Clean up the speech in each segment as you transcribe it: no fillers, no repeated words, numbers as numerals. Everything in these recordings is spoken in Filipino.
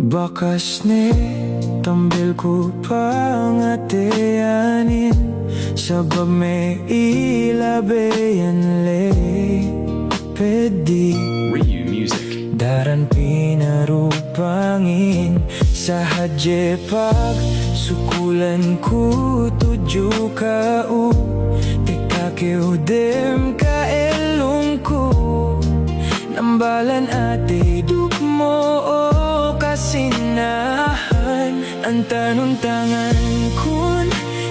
Bakas ni tambil ko pangateanin sabab may ilabayan le pedi Ryu Music. daran pinarupangin sa hadje pag sukulan ko tuju ka u tekakeo dem ka elong ko nambalan ate dukmo o kasinahan ang tanong-tangan kun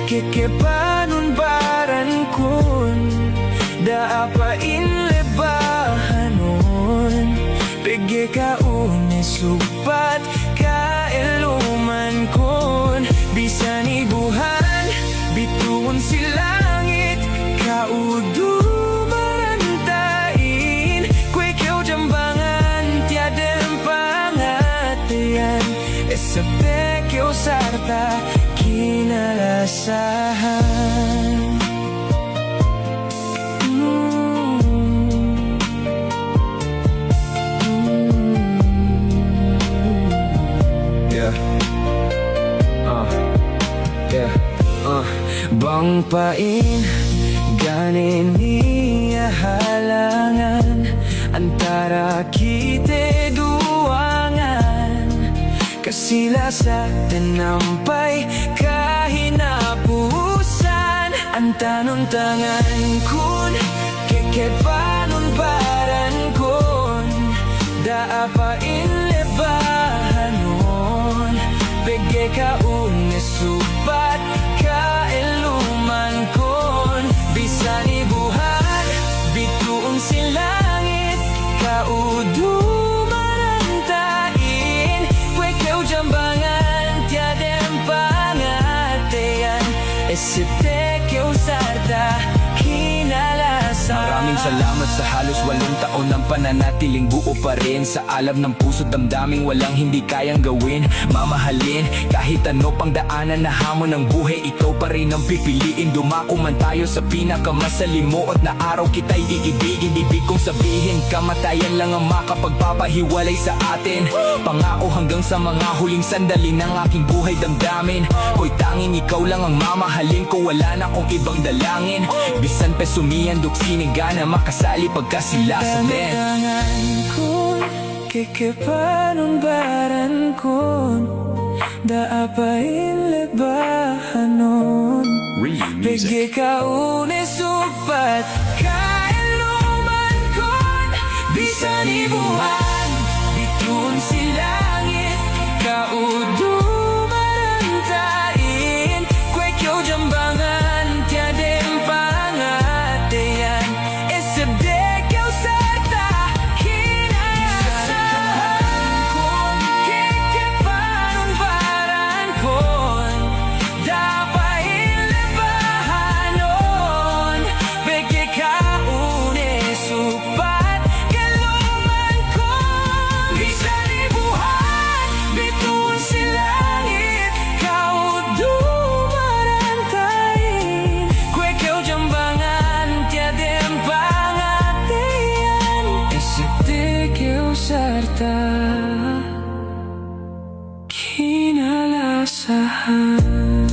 kekepanun baran kun daapain lebahanon pege ka unisupat ka eluman kun bisa ni buhan bituon si langit kaudu marantain kwe keu jambangan tiada pangatian esapte keu sarta kinalasahan. Bang pain ganin niya halangan antara kita duangan kasila sa tinampay kahinapusan ang tanong-tangan kun kekepanun baran kun daapain lebahanon bege ka unisubat ka eluman kon bisa ni buhat bituon si langit kaudu marantain kwe keu jambangan tiadem pangatean esipte keu sarta kinalasan. Maraming salamat sa halos 8 taon ng pananatiling buo pa rin sa alam ng puso damdaming walang hindi kayang gawin. Mamahalin kahit ano pang daanan na hamon ng buhay, ikaw pa rin ang pipiliin. Dumako man tayo sa pinakamasalimuot na araw kita'y iibigin. Ibig kong sabihin kamatayan lang ang makapagpapahiwalay sa atin. Pangako hanggang sa mga huling sandali ng aking buhay damdamin ko'y tanging ikaw lang ang mamahalin ko, wala na akong ibang dalangin. Bisan pe sumiyan duksiniga na makasali pagkasilasan din. Tangan kun kekepanun baran kun daapain lebahanon Ryu pege Music. ka unisupat ka eluman kun bisa ni buhan bituon si langit kaudu marantain kwe keu jambangan tiadem pangatean esebde keu sarta kinalasahan kun kekepanun baran kun dapain lebahanon bege ka unisupat kaluman kun bisa ni buhan bituon si langit kaudu marantain kwe keu jambangan tiadem pangatean esipte keu sarta kinalasahan.